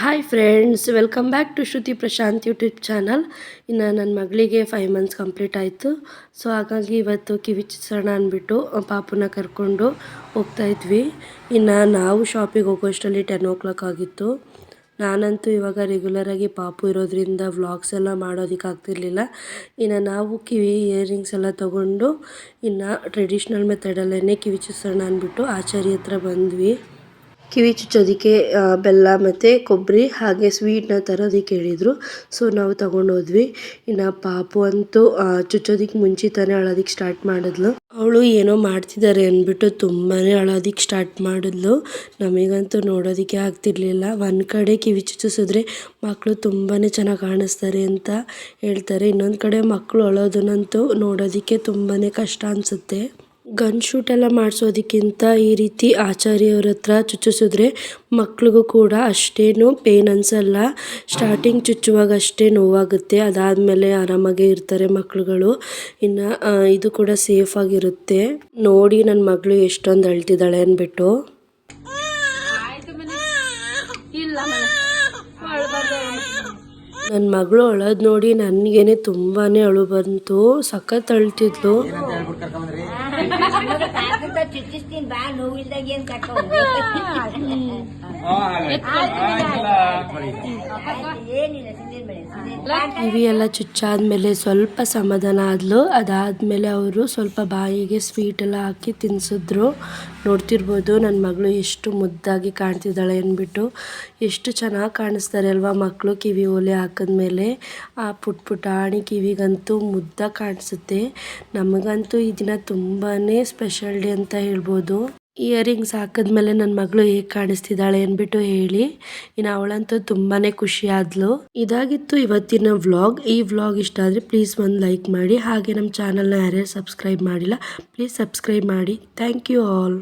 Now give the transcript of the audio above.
Hi friends, welcome back to Shruti Prashant YouTube channel. ಇನ್ನು ನನ್ನ ಮಗಳಿಗೆ 5 ಮಂತ್ಸ್ ಕಂಪ್ಲೀಟ್ ಆಯಿತು. ಸೊ ಹಾಗಾಗಿ ಇವತ್ತು ಕಿವಿ ಚುಚ್ಸೋಣ ಅಂದ್ಬಿಟ್ಟು ಪಾಪುನ ಕರ್ಕೊಂಡು ಹೋಗ್ತಾಯಿದ್ವಿ. ಇನ್ನು ನಾವು ಶಾಪಿಗೆ ಹೋಗೋಷ್ಟರಲ್ಲಿ 10 o'clock ಆಗಿತ್ತು. ನಾನಂತೂ ಇವಾಗ ರೆಗ್ಯುಲರಾಗಿ ಪಾಪು ಇರೋದ್ರಿಂದ ವ್ಲಾಗ್ಸ್ ಎಲ್ಲ ಮಾಡೋದಕ್ಕೆ ಆಗ್ತಿರ್ಲಿಲ್ಲ. ಇನ್ನು ನಾವು ಕಿವಿ ಇಯರಿಂಗ್ಸ್ ಎಲ್ಲ ತೊಗೊಂಡು ಇನ್ನು ಟ್ರೆಡಿಷ್ನಲ್ ಮೆಥಡಲ್ಲೇ ಕಿವಿ ಚುಚ್ಸೋಣ ಅಂದ್ಬಿಟ್ಟು ಆಚಾರಿ ಹತ್ರ ಬಂದ್ವಿ. ಕಿವಿ ಚುಚ್ಚೋದಕ್ಕೆ ಬೆಲ್ಲ ಮತ್ತು ಕೊಬ್ಬರಿ ಹಾಗೆ ಸ್ವೀಟ್ನ ತರೋದಕ್ಕೆ ಹೇಳಿದರು. ಸೊ ನಾವು ತಗೊಂಡೋದ್ವಿ. ಇನ್ನು ಪಾಪು ಅಂತೂ ಚುಚ್ಚೋದಕ್ಕೆ ಮುಂಚಿತನೇ ಅಳೋದಕ್ಕೆ ಸ್ಟಾರ್ಟ್ ಮಾಡಿದ್ಲು. ಅವಳು ಏನೋ ಮಾಡ್ತಿದ್ದಾರೆ ಅಂದ್ಬಿಟ್ಟು ತುಂಬಾ ಅಳೋದಕ್ಕೆ ಸ್ಟಾರ್ಟ್ ಮಾಡಿದ್ಲು. ನಮಗಂತೂ ನೋಡೋದಕ್ಕೆ ಆಗ್ತಿರ್ಲಿಲ್ಲ. ಒಂದು ಕಡೆ ಕಿವಿ ಚುಚ್ಚಿಸಿದ್ರೆ ಮಕ್ಕಳು ತುಂಬಾ ಚೆನ್ನಾಗಿ ಕಾಣಿಸ್ತಾರೆ ಅಂತ ಹೇಳ್ತಾರೆ. ಇನ್ನೊಂದು ಕಡೆ ಮಕ್ಕಳು ಅಳೋದನ್ನಂತೂ ನೋಡೋದಕ್ಕೆ ತುಂಬಾ ಕಷ್ಟ ಅನಿಸುತ್ತೆ. ಗನ್ ಶೂಟ್ ಎಲ್ಲ ಮಾಡಿಸೋದಕ್ಕಿಂತ ಈ ರೀತಿ ಆಚಾರ್ಯವ್ರ ಹತ್ರ ಚುಚ್ಚಿಸಿದ್ರೆ ಮಕ್ಳಿಗೂ ಕೂಡ ಅಷ್ಟೇನು ಪೇನ್ ಅನಿಸಲ್ಲ. ಸ್ಟಾರ್ಟಿಂಗ್ ಚುಚ್ಚುವಾಗ ಅಷ್ಟೇ ನೋವಾಗುತ್ತೆ, ಅದಾದಮೇಲೆ ಆರಾಮಾಗೇ ಇರ್ತಾರೆ ಮಕ್ಳುಗಳು. ಇನ್ನು ಇದು ಕೂಡ ಸೇಫಾಗಿರುತ್ತೆ. ನೋಡಿ ನನ್ನ ಮಗಳು ಎಷ್ಟೊಂದು ಅಳ್ತಿದ್ದಾಳೆ ಅಂದ್ಬಿಟ್ಟು. ನನ್ನ ಮಗಳು ಅಳೋದು ನೋಡಿ ನನಗೇನೆ ತುಂಬಾ ಅಳು ಬಂತು. ಸಖತ್ ಅಳ್ತಿದ್ಲು. ಕಿವಿ ಎಲ್ಲ ಚುಚ್ಚಾದ್ಮೇಲೆ ಸ್ವಲ್ಪ ಸಮಾಧಾನ ಆದ್ಲು. ಅದಾದ್ಮೇಲೆ ಅವರು ಸ್ವಲ್ಪ ಬಾಯಿಗೆ ಸ್ವೀಟ್ ಎಲ್ಲ ಹಾಕಿ ತಿನ್ಸಿದ್ರು. ನೋಡ್ತಿರ್ಬೋದು ನನ್ನ ಮಗಳು ಎಷ್ಟು ಮುದ್ದಾಗಿ ಕಾಣ್ತಿದ್ದಾಳೆ ಅಂದ್ಬಿಟ್ಟು. ಎಷ್ಟು ಚೆನ್ನಾಗಿ ಕಾಣಿಸ್ತಾರೆ ಅಲ್ವಾ ಮಕ್ಕಳು ಕಿವಿ ಓಲೆ ಹಾಕಿದ್ಮೇಲೆ. ಆ ಪುಟಾಣಿ ಕಿವಿಗಂತೂ ಮುದ್ದಾಗಿ ಕಾಣಿಸುತ್ತೆ. ನಮಗಂತೂ ಈ ದಿನ ತುಂಬಾ ಸ್ಪೆಷಲ್ ಡೇ ಅಂತ ಹೇಳ್ಬೋದು. ಇಯರಿಂಗ್ಸ್ ಹಾಕಿದ್ಮೇಲೆ ನನ್ನ ಮಗಳು ಹೇಗೆ ಕಾಣಿಸ್ತಿದ್ದಾಳೆ ಅಂದ್ಬಿಟ್ಟು ಹೇಳಿ. ಇನ್ನು ಅವಳಂತೂ ತುಂಬಾ ಖುಷಿ ಆದ್ಲು. ಇದಾಗಿತ್ತು ಇವತ್ತಿನ ವ್ಲಾಗ್. ಈ ವ್ಲಾಗ್ ಇಷ್ಟ ಆದರೆ ಪ್ಲೀಸ್ ಒಂದು ಲೈಕ್ ಮಾಡಿ. ಹಾಗೆ ನಮ್ಮ ಚಾನಲ್ನ ಯಾರ್ಯಾರು ಸಬ್ಸ್ಕ್ರೈಬ್ ಮಾಡಿಲ್ಲ ಪ್ಲೀಸ್ ಸಬ್ಸ್ಕ್ರೈಬ್ ಮಾಡಿ. Thank you all.